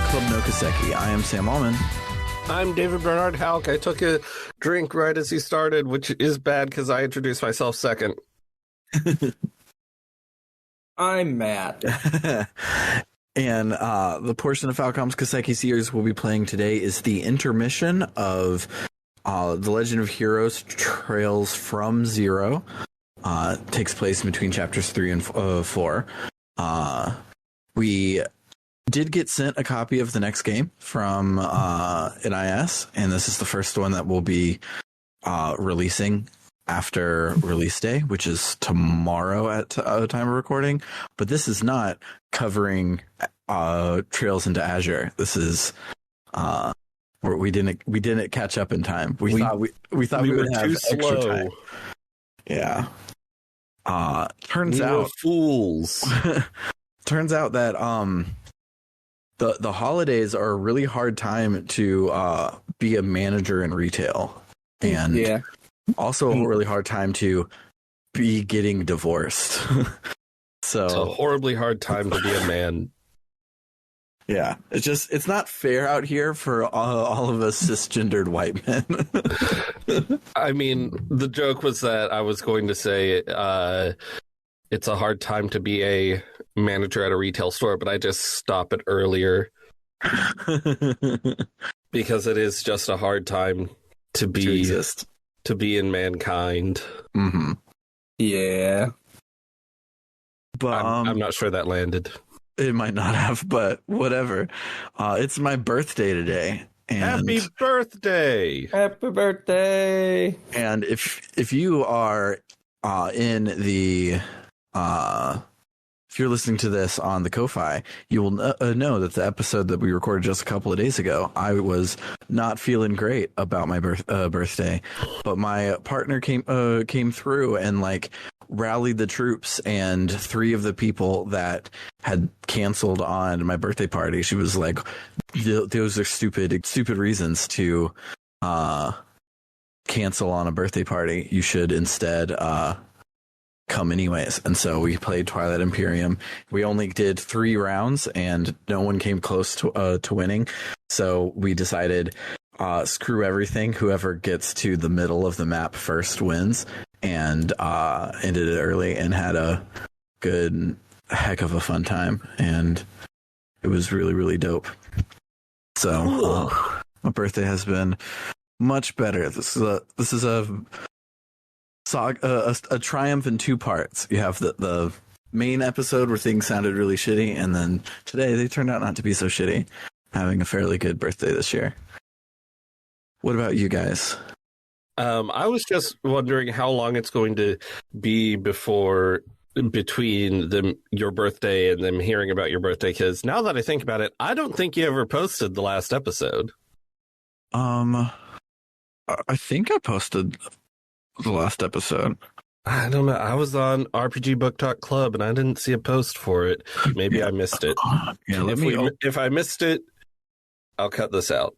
Bookclub no Kiseki. I am Sam Allman. I'm David Bernard Halk. I took a drink right as he started, which is bad because I introduced myself second. I'm Matt. And the portion of Falcom's Kiseki series we'll be playing today is the intermission of The Legend of Heroes Trails from Zero. Takes place between chapters 3 and 4. We did get sent a copy of the next game from NIS, and this is the first one that we'll be releasing after release day, which is tomorrow at time of recording. But this is not covering Trails into Azure. This is where we didn't catch up in time. We thought we would have extra time. Yeah. Turns out fools. Turns out that the holidays are a really hard time to be a manager in retail, and also a really hard time to be getting divorced. So it's a horribly hard time to be a man. Yeah, it's not fair out here for all of us cisgendered white men. I mean, the joke was that I was going to say it's a hard time to be a manager at a retail store, but I just stop it earlier because it is just a hard time to exist, to be in mankind. Mm-hmm. Yeah, but I'm not sure that landed. It might not have, but whatever. It's my birthday today. And Happy birthday! Happy birthday! And if you are in the if you're listening to this on the Ko-Fi, you will know that the episode that we recorded just a couple of days ago, I was not feeling great about my birthday, but my partner came through and rallied the troops, and 3 of the people that had canceled on my birthday party, she was like, those are stupid reasons to cancel on a birthday party. You should instead come anyways. And so we played Twilight Imperium. We only did 3 rounds and no one came close to winning. So we decided, screw everything. Whoever gets to the middle of the map first wins, and ended it early and had a good heck of a fun time. And it was really, really dope. So my birthday has been much better. This is a triumph in 2 parts. You have the main episode where things sounded really shitty, and then today they turned out not to be so shitty. Having a fairly good birthday this year. What about you guys? I was just wondering how long it's going to be between your birthday and them hearing about your birthday, because now that I think about it, I don't think you ever posted the last episode. I think I posted the last episode. I don't know. I was on RPG Book Talk Club and I didn't see a post for it. Maybe I missed it. Yeah, if I missed it, I'll cut this out.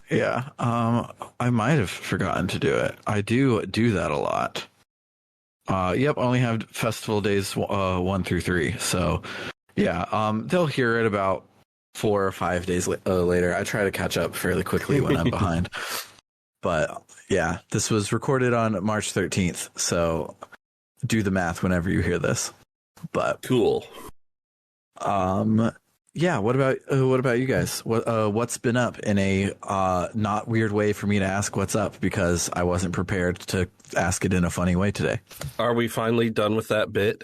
Yeah. I might have forgotten to do it. I do that a lot. Yep. I only have festival days 1 through 3. So yeah. They'll hear it about 4 or 5 days later. I try to catch up fairly quickly when I'm behind. But yeah, this was recorded on March 13th, so do the math whenever you hear this. But cool. Yeah. What about you guys? What's been up in a not weird way for me to ask what's up, because I wasn't prepared to ask it in a funny way today. Are we finally done with that bit?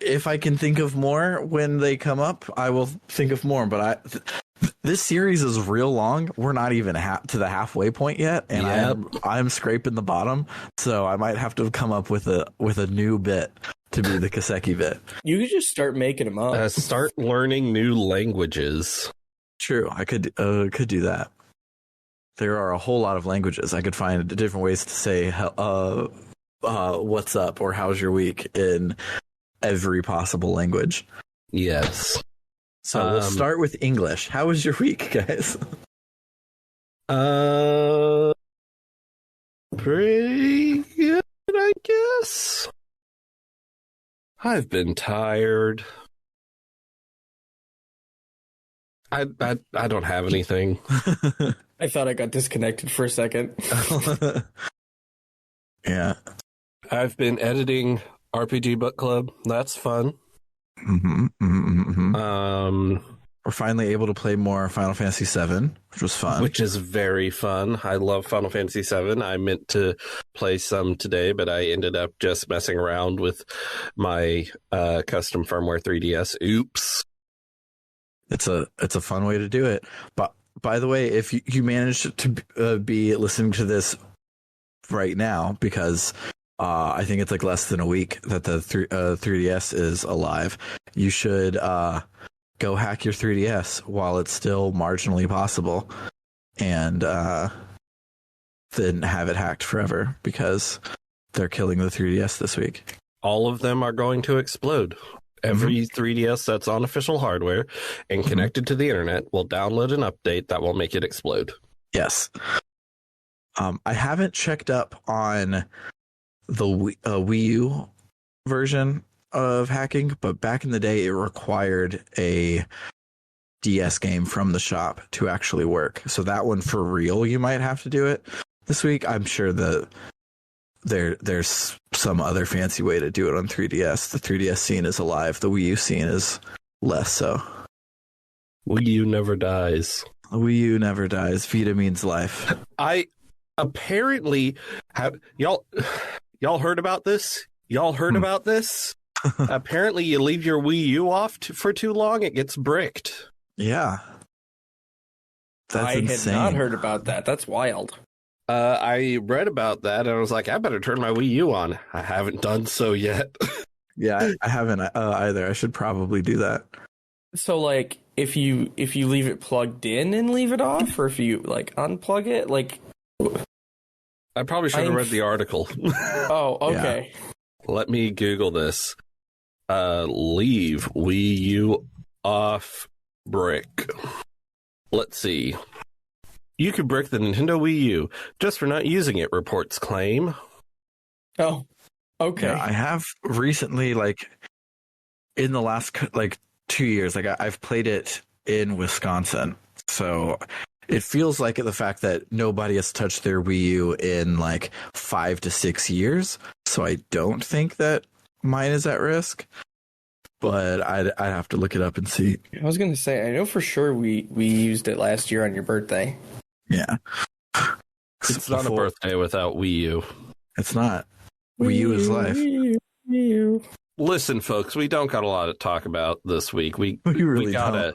If I can think of more when they come up, I will think of more. But this series is real long. We're not even to the halfway point yet, and I'm scraping the bottom. So I might have to come up with a new bit to be the Kiseki bit. You could just start making them up. Start learning new languages. True, I could do that. There are a whole lot of languages. I could find different ways to say what's up or how's your week in every possible language. Yes. So we'll start with English. How was your week, guys? Pretty good, I guess. I've been tired. I don't have anything. I thought I got disconnected for a second. Yeah. I've been editing RPG Book Club. That's fun. We're finally able to play more Final Fantasy VII, which was fun. Which is very fun. I love Final Fantasy VII. I meant to play some today, but I ended up just messing around with my custom firmware 3DS. Oops. It's a fun way to do it. But by the way, if you manage to be listening to this right now, because I think it's like less than a week that the 3DS is alive, you should go hack your 3DS while it's still marginally possible, and then have it hacked forever, because they're killing the 3DS this week. All of them are going to explode. Every 3DS that's on official hardware and connected to the internet will download an update that will make it explode. Yes. I haven't checked up on the Wii U version of hacking, but back in the day it required a DS game from the shop to actually work. So that one, for real, you might have to do it this week. I'm sure that there's some other fancy way to do it on 3DS. The 3DS scene is alive. The Wii U scene is less so. Wii U never dies. Wii U never dies. Vita means life. I apparently have y'all heard about this? Y'all heard about this? Apparently, you leave your Wii U off for too long, it gets bricked. Yeah. That's insane. Had not heard about that. That's wild. I read about that, and I was like, I better turn my Wii U on. I haven't done so yet. Yeah, I haven't either. I should probably do that. So, like, if you leave it plugged in and leave it off, or if you, like, unplug it, like... I probably should have read the article. Oh, okay. Yeah. Let me Google this. Leave Wii U off brick. Let's see. You could brick the Nintendo Wii U just for not using it, reports claim. Oh, okay. Yeah, I have recently, like, in the last, like, 2 years, like, I've played it in Wisconsin. So it feels like the fact that nobody has touched their Wii U in, like, 5 to 6 years. So I don't think that mine is at risk. But I'd have to look it up and see. I was going to say, I know for sure we used it last year on your birthday. Yeah. It's not a birthday without Wii U. It's not. Wii U is life. Wii U. Listen, folks, we don't got a lot to talk about this week. We gotta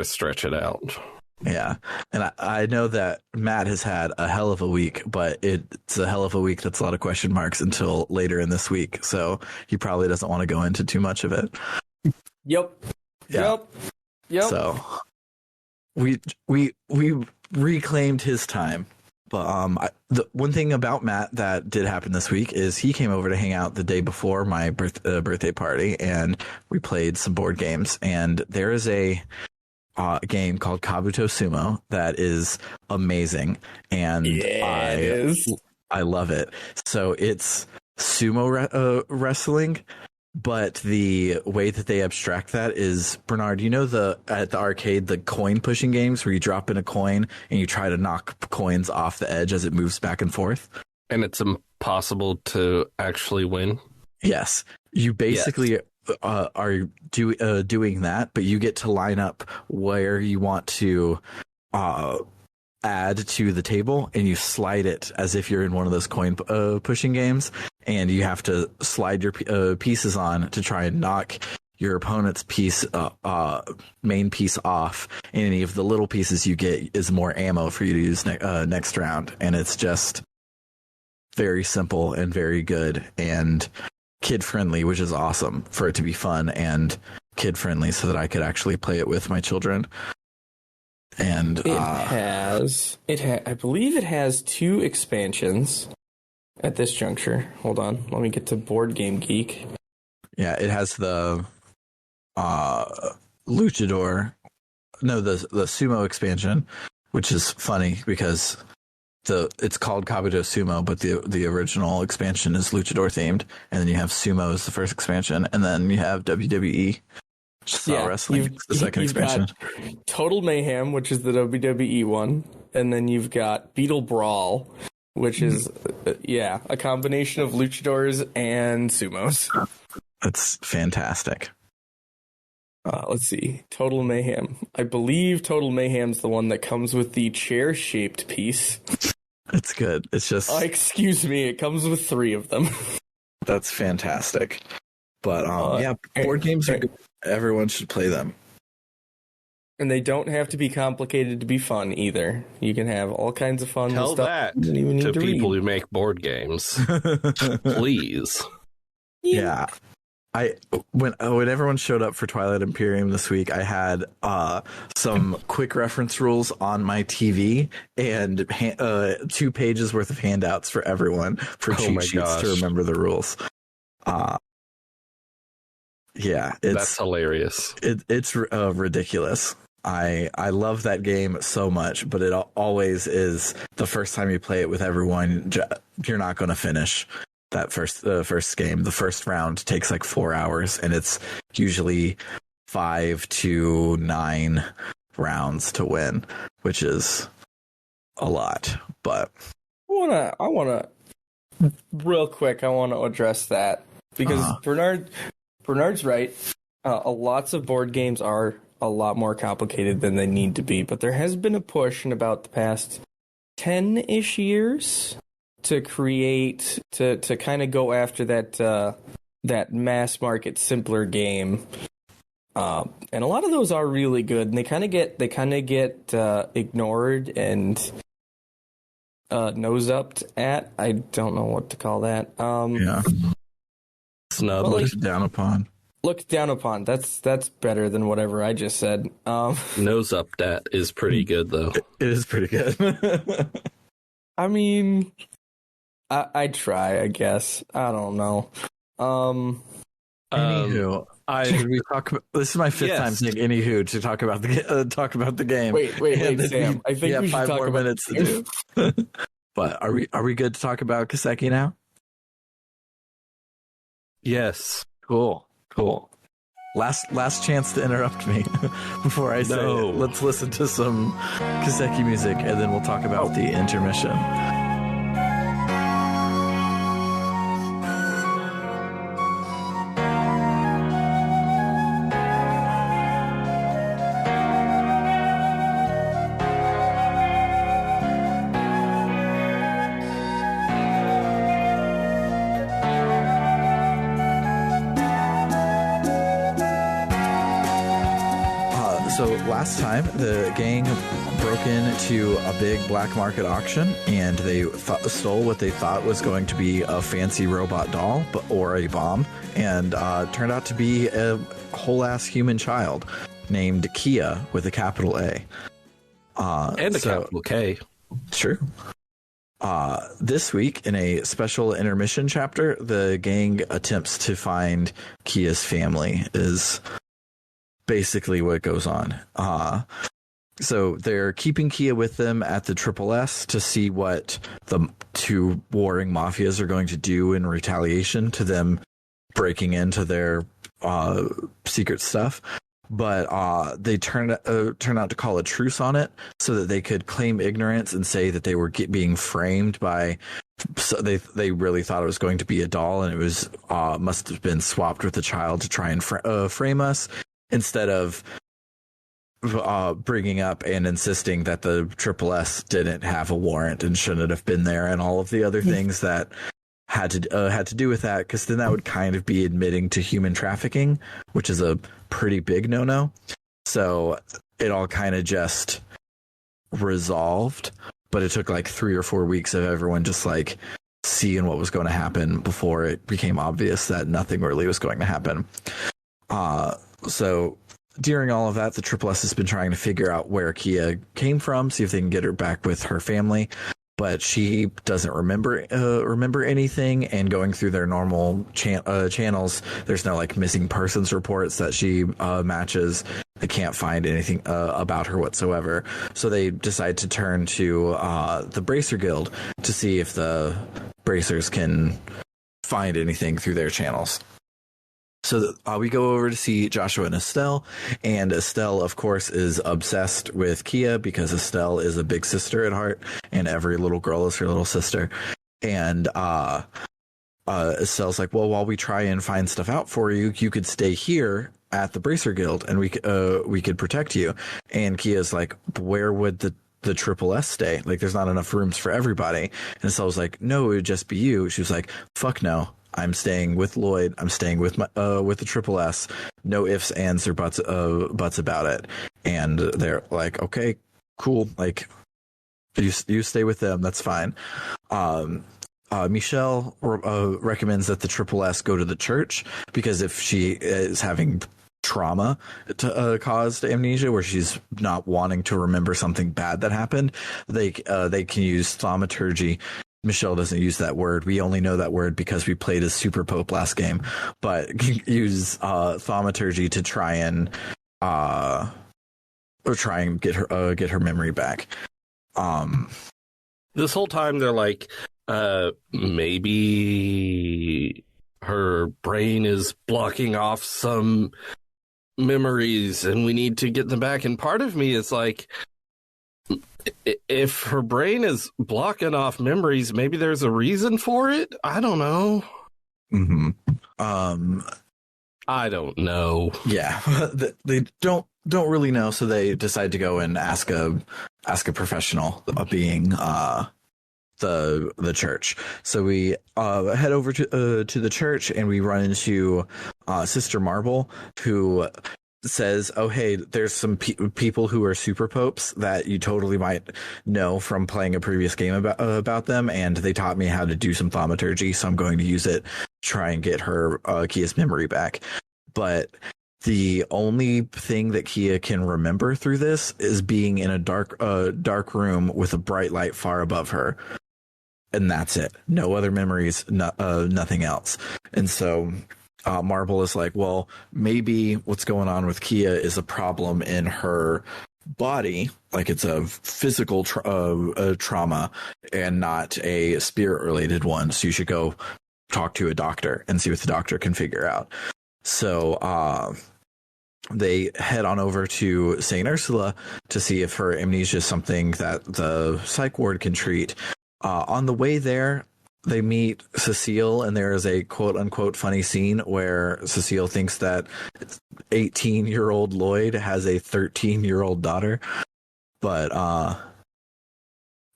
stretch it out. Yeah. And I know that Matt has had a hell of a week, but it's a hell of a week that's a lot of question marks until later in this week. So he probably doesn't want to go into too much of it. Yep. Yeah. Yep. So we reclaimed his time. But the one thing about Matt that did happen this week is he came over to hang out the day before my birthday party, and we played some board games. And there is a game called Kabuto Sumo that is amazing, and it is. I love it. So it's sumo wrestling, but the way that they abstract that is, Bernard, you know, at the arcade, the coin pushing games where you drop in a coin and you try to knock coins off the edge as it moves back and forth, and it's impossible to actually win. Yes, you basically are doing that, but you get to line up where you want to add to the table, and you slide it as if you're in one of those coin pushing games, and you have to slide your pieces on to try and knock your opponent's main piece off. And any of the little pieces you get is more ammo for you to use next round. And it's just very simple and very good and kid friendly, which is awesome for it to be fun and kid friendly, so that I could actually play it with my children. And I believe it has 2 expansions at this juncture. Hold on, let me get to Board Game Geek. Yeah, it has the luchador, the sumo expansion, which is funny because it's called Kabuto Sumo, but the original expansion is luchador themed, and then you have sumo as the first expansion, and then you have WWE Saw Wrestling, the second expansion. Got Total Mayhem, which is the WWE one, and then you've got Beetle Brawl, which is a combination of luchadors and sumos. That's fantastic. Let's see. Total Mayhem. I believe Total Mayhem's the one that comes with the chair-shaped piece. It's good. It's just... excuse me. It comes with 3 of them. That's fantastic. But, board games are good. Everyone should play them. And they don't have to be complicated to be fun, either. You can have all kinds of fun Tell stuff. that You don't even need to to people read. who make board games. Please. Yeah. When everyone showed up for Twilight Imperium this week, I had some quick reference rules on my TV and 2 pages worth of handouts for everyone for cheat sheets to remember the rules. That's hilarious. It's ridiculous. I love that game so much, but it always is the first time you play it with everyone, you're not going to finish. That first game, the first round takes like 4 hours, and it's usually 5 to 9 rounds to win, which is a lot. But I wanna real quick. I want to address that because Bernard's right. Lots of board games are a lot more complicated than they need to be, but there has been a push in about the past 10-ish years to create to kind of go after that mass market simpler game, and a lot of those are really good, and they kind of get ignored and nose upped at. I don't know what to call that. Snub, looked down upon. Looked down upon. That's better than whatever I just said. Nose up that is pretty good though. It is pretty good. I mean, I'd try, I guess. I don't know. Anywho, should we talk about, this is my 5th time saying anywho to talk about the game. Wait, Sam. I think we should 5 talk more about minutes to do. But are we good to talk about Kiseki now? Yes. Cool. Last chance to interrupt me before I say it. Let's listen to some Kiseki music, and then we'll talk about the intermission. Last time, the gang broke into a big black market auction, and they stole what they thought was going to be a fancy robot doll or a bomb, and turned out to be a whole-ass human child named Kia with a capital A. And a capital K. True. This week, in a special intermission chapter, the gang attempts to find Kia's family, is basically what goes on. So they're keeping Kia with them at the Triple S to see what the 2 warring mafias are going to do in retaliation to them breaking into their secret stuff. But they turn out to call a truce on it so that they could claim ignorance and say that they were being framed by. So they really thought it was going to be a doll, and it was must have been swapped with a child to try and frame us, instead of bringing up and insisting that the Triple S didn't have a warrant and shouldn't have been there, and all of the other things that had to do with that, because then that would kind of be admitting to human trafficking, which is a pretty big no-no. So it all kind of just resolved, but it took like 3 or 4 weeks of everyone just like seeing what was going to happen before it became obvious that nothing really was going to happen. So during all of that, the Triple S has been trying to figure out where Kia came from, see if they can get her back with her family, but she doesn't remember anything. And going through their normal channels, there's no like missing persons reports that she matches. They can't find anything about her whatsoever. So they decide to turn to the Bracer Guild to see if the Bracers can find anything through their channels. So we go over to see Joshua and Estelle, and Estelle, of course, is obsessed with Kia because Estelle is a big sister at heart, and every little girl is her little sister. And Estelle's like, well, while we try and find stuff out for you, you could stay here at the Bracer Guild, and we could protect you. And Kia's like, where would the Triple S stay? Like, there's not enough rooms for everybody. And Estelle's like, no, it would just be you. She was like, fuck no. I'm staying with Lloyd. I'm staying with the Triple S. No ifs, ands, or buts about it. And they're like, okay, cool. Like, you stay with them. That's fine. Michelle recommends that the Triple S go to the church because if she is having trauma caused amnesia, where she's not wanting to remember something bad that happened, they can use thaumaturgy. Michelle doesn't use that word. We only know that word because we played as Super Pope last game, but use thaumaturgy to try and get her memory back. This whole time they're like, maybe her brain is blocking off some memories and we need to get them back. And part of me is like, if her brain is blocking off memories, maybe there's a reason for it. I don't know. Mm-hmm. I don't know. Yeah, they don't really know, so they decide to go and ask a professional, being the church. So we head over to the church, and we run into Sister Marble, who says, oh, hey, there's some people who are super popes that you totally might know from playing a previous game about them, and they taught me how to do some thaumaturgy, so I'm going to use it to try and get her Kia's memory back. But the only thing that Kia can remember through this is being in a dark room with a bright light far above her, and that's it. No other memories, nothing else. And so Marble is like, well, maybe what's going on with Kia is a problem in her body, like it's a physical trauma and not a spirit-related one. So you should go talk to a doctor and see what the doctor can figure out. So they head on over to St. Ursula to see if her amnesia is something that the psych ward can treat. On the way there, they meet Cecile, and there is a quote-unquote funny scene where Cecile thinks that 18-year-old Lloyd has a 13-year-old daughter. But,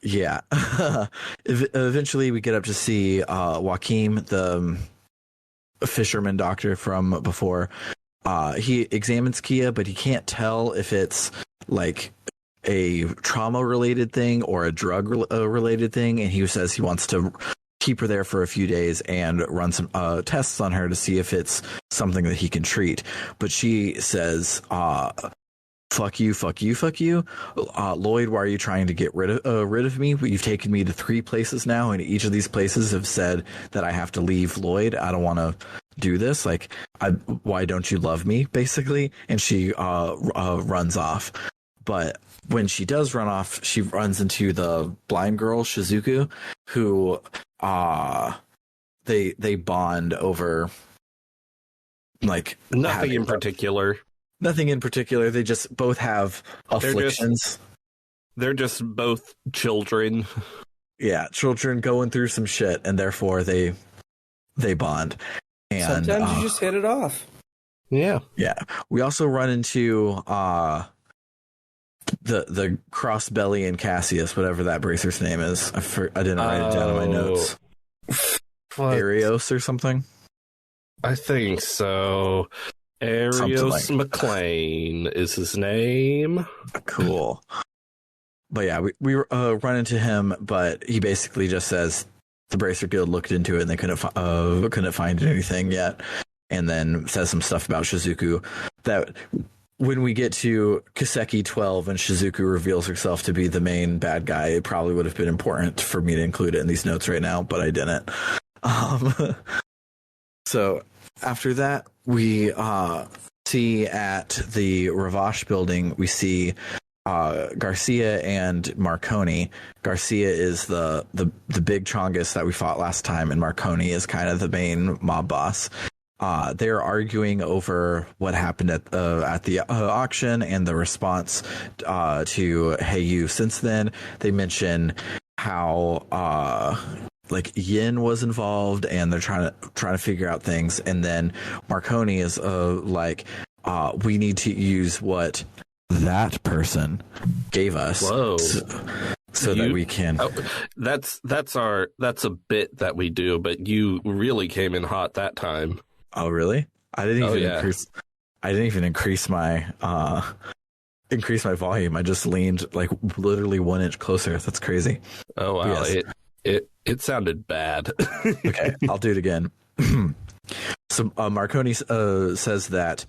yeah. Eventually, we get up to see Joaquin, the fisherman doctor from before. He examines Kia, but he can't tell if it's, like, a trauma-related thing or a drug-related thing, and he says he wants to keep her there for a few days and run some tests on her to see if it's something that he can treat. But she says, fuck you. Lloyd, why are you trying to get rid of me? You've taken me to 3 places now, and each of these places have said that I have to leave Lloyd. I don't want to do this. Like, why don't you love me, basically? And she runs off. But when she does run off, she runs into the blind girl, Shizuku, who they bond over, like, nothing in particular. Nothing in particular. They just both have afflictions. They're just both children. Yeah, children going through some shit, and therefore they bond. And sometimes you just hit it off. Yeah. Yeah. We also run into the Crossbelly and Cassius, whatever that bracer's name is. I didn't write it down in my notes. Arios or something? I think so. Arios McLean is his name. Cool. But yeah, we run into him, but he basically just says the Bracer Guild looked into it and they couldn't find anything yet, and then says some stuff about Shizuku that when we get to Kiseki 12 and Shizuku reveals herself to be the main bad guy, it probably would have been important for me to include it in these notes right now, but I didn't. So after that, we see at the Ravache building, we see Garcia and Marconi. Garcia is the big Chongus that we fought last time, and Marconi is kind of the main mob boss. they're arguing over what happened at the auction and the response to Hey You. Since then, they mention how like Yin was involved, and they're trying to figure out things. And then Marconi is like, we need to use what that person gave us. Whoa. So that we can. Oh, that's a bit that we do, but you really came in hot that time. Oh, really? I didn't even increase my volume. I just leaned like literally 1 inch closer. That's crazy. Oh wow! Yes. It sounded bad. Okay, I'll do it again. So Marconi says that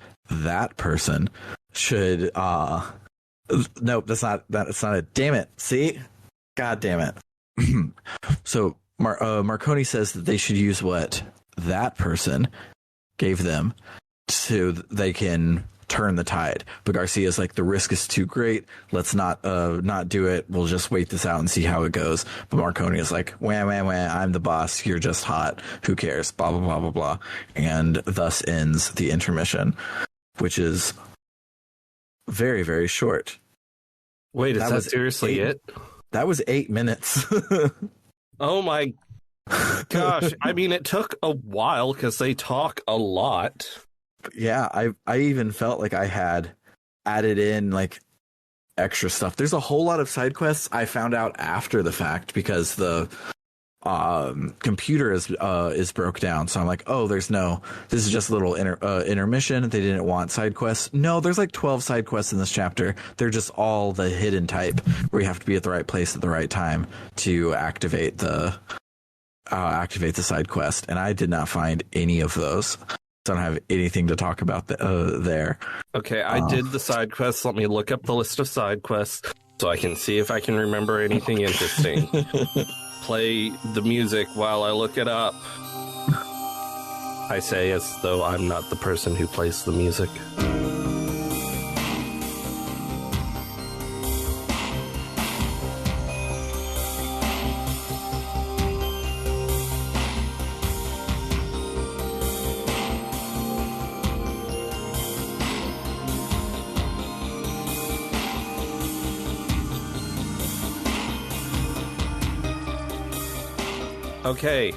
person should. Nope, that's not it. Damn it! See, God damn it. So Marconi says that they should use what that person gave them so they can turn the tide. But Garcia's like, the risk is too great. Let's not do it. We'll just wait this out and see how it goes. But Marconi is like, wah, wah, wah, I'm the boss. You're just hot. Who cares? Blah, blah, blah, blah, blah. And thus ends the intermission, which is very, very short. Wait, is that seriously it? That was 8 minutes. Oh my gosh. I mean, it took a while because they talk a lot. Yeah, I even felt like I had added in like extra stuff. There's a whole lot of side quests I found out after the fact because the computer is broke down. So I'm like, oh, this is just a little intermission. They didn't want side quests. No, there's like 12 side quests in this chapter. They're just all the hidden type where you have to be at the right place at the right time to activate the side quest. And I did not find any of those. So I don't have anything to talk about there. Okay, I did the side quests. Let me look up the list of side quests so I can see if I can remember anything interesting. Play the music while I look it up. I say as though I'm not the person who plays the music. Okay.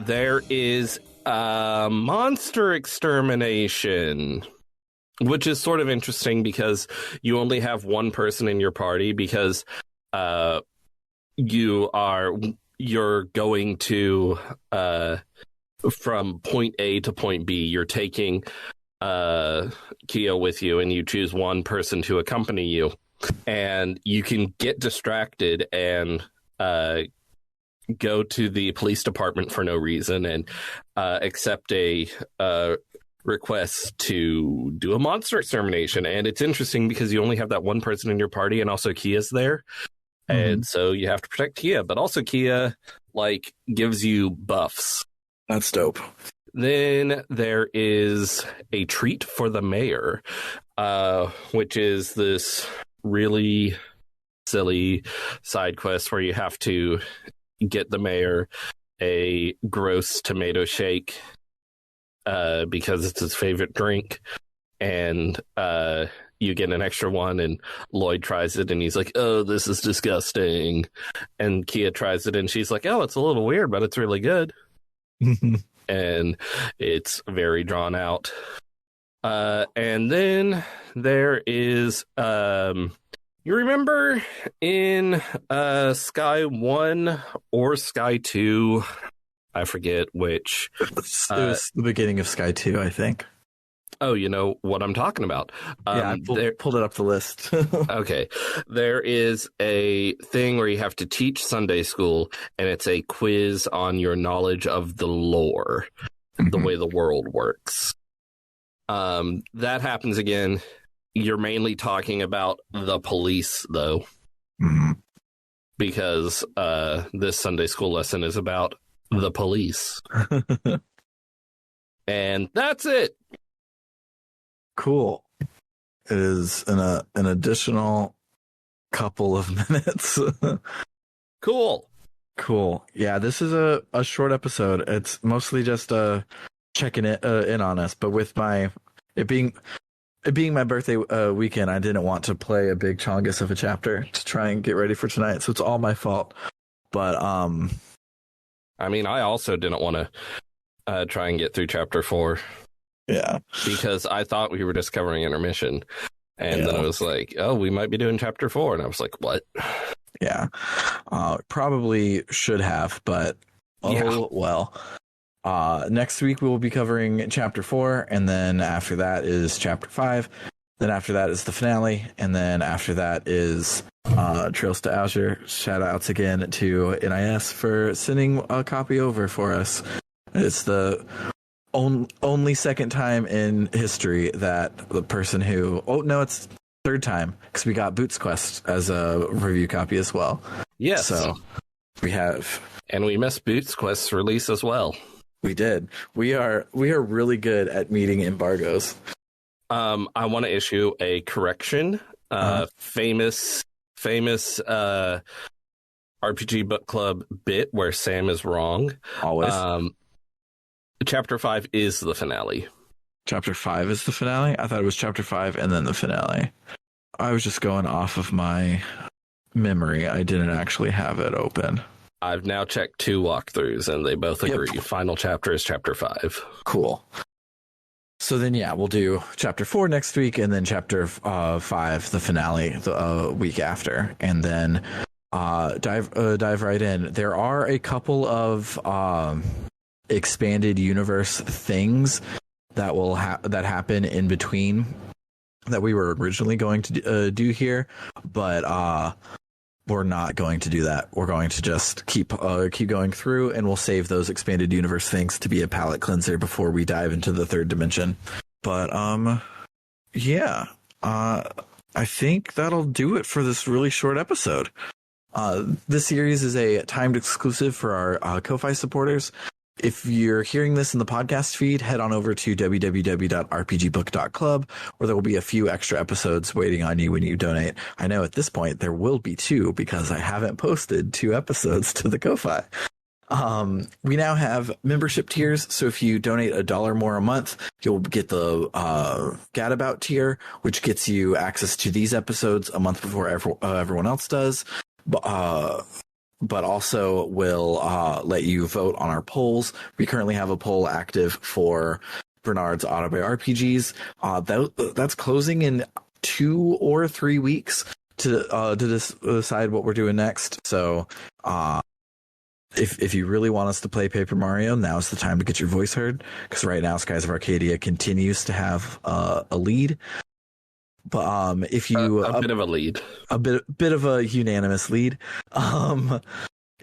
There is monster extermination, which is sort of interesting because you only have one person in your party because you're going to from point A to point B. You're taking Kia with you, and you choose one person to accompany you, and you can get distracted and go to the police department for no reason and accept a request to do a monster extermination. And it's interesting because you only have that one person in your party, and also Kia's there. Mm-hmm. And so you have to protect Kia, but also Kia like gives you buffs. That's dope. Then there is a treat for the mayor, which is this really silly side quest where you have to get the mayor a gross tomato shake because it's his favorite drink, and you get an extra one, and Lloyd tries it and he's like, oh, this is disgusting, and Kia tries it and she's like, oh, it's a little weird but it's really good. And it's very drawn out. And then there is you remember in Sky 1 or Sky 2, I forget which. It was the beginning of Sky 2, I think. Oh, you know what I'm talking about. Yeah, I pulled it up the list. Okay. There is a thing where you have to teach Sunday school, and it's a quiz on your knowledge of the lore, the way the world works. That happens again. You're mainly talking about the police, though, because this Sunday school lesson is about the police. And that's it. Cool. It is an additional couple of minutes. Cool. Cool. Yeah, this is a short episode. It's mostly just checking it in on us. But with it being my birthday weekend, I didn't want to play a big chongus of a chapter to try and get ready for tonight. So it's all my fault. But I mean, I also didn't want to try and get through chapter 4. Yeah, because I thought we were just covering Intermission, and then it was like, oh, we might be doing chapter 4, and I was like, what? Yeah, probably should have, but well. Next week we will be covering chapter 4, and then after that is chapter 5. Then after that is the finale, and then after that is Trails to Azure. Shout outs again to NIS for sending a copy over for us. It's the only second time in history that the person who... Oh, no, it's third time, because we got Boots Quest as a review copy as well. Yes. So we have... And we missed Boots Quest's release as well. We did. We are really good at meeting embargoes. I want to issue a correction. Famous RPG Book Club bit where Sam is wrong. Always. Chapter 5 is the finale. Chapter 5 is the finale? I thought it was chapter 5 and then the finale. I was just going off of my memory. I didn't actually have it open. I've now checked 2 walkthroughs and they both agree. Yep. Final chapter is chapter 5. Cool. So then, we'll do chapter 4 next week and then chapter 5, the finale, the week after. And then dive right in. There are a couple of expanded universe things that will that happen in between that we were originally going to do here, but we're not going to do that. We're going to just keep going through, and we'll save those expanded universe things to be a palate cleanser before we dive into the third dimension. But I think that'll do it for this really short episode. This series is a timed exclusive for our Ko-Fi supporters. If you're hearing this in the podcast feed, head on over to www.rpgbook.club, where there will be a few extra episodes waiting on you when you donate. I know at this point there will be 2 because I haven't posted 2 episodes to the Ko-Fi. We now have membership tiers, so if you donate $1 more a month, you'll get the Gadabout tier, which gets you access to these episodes a month before everyone else does. But also will let you vote on our polls. We currently have a poll active for Bernard's Autobay RPGs. That's closing in 2 or 3 weeks to decide what we're doing next. So if you really want us to play Paper Mario, now's the time to get your voice heard, because right now Skies of Arcadia continues to have a lead. But if you a bit of a lead, a bit of a unanimous lead,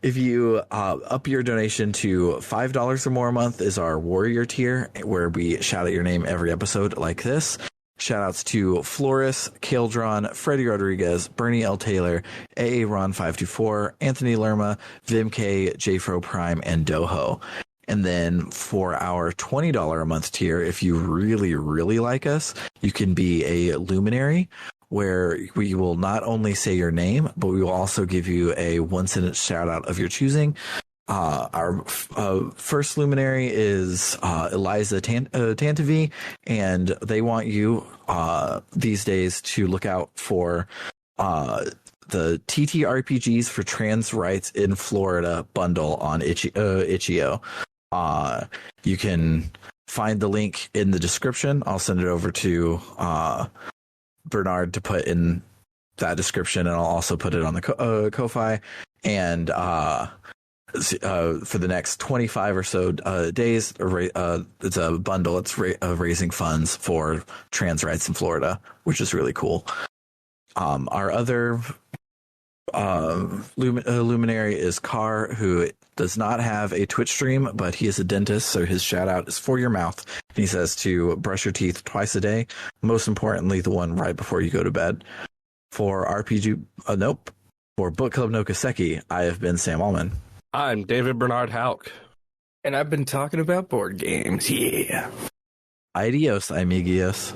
if you up your donation to $5 or more a month is our Warrior tier, where we shout out your name every episode like this. Shout outs to Floris, Kaldron, Freddie Rodriguez, Bernie L. Taylor, AA Ron 524, Anthony Lerma, Vim K, JFro Prime, and Doho. And then for our $20 a month tier, if you really, really like us, you can be a luminary, where we will not only say your name, but we will also give you a 1-sentence shout out of your choosing. Our first luminary is Eliza Tantavi, and they want you these days to look out for the TTRPGs for Trans Rights in Florida bundle on Itch.io. You can find the link in the description. I'll send it over to Bernard to put in that description, and I'll also put it on the Ko-Fi. And for the next 25 or so days, it's a bundle. It's raising funds for trans rights in Florida, which is really cool. Our other luminary is Carr, who does not have a Twitch stream, but he is a dentist, so his shout out is for your mouth. And he says to brush your teeth twice a day, most importantly the one right before you go to bed. For for Book Club no Kiseki, I have been Sam Allman. I'm David Bernard Hauk, and I've been talking about board games. Yeah. Adios, amigos.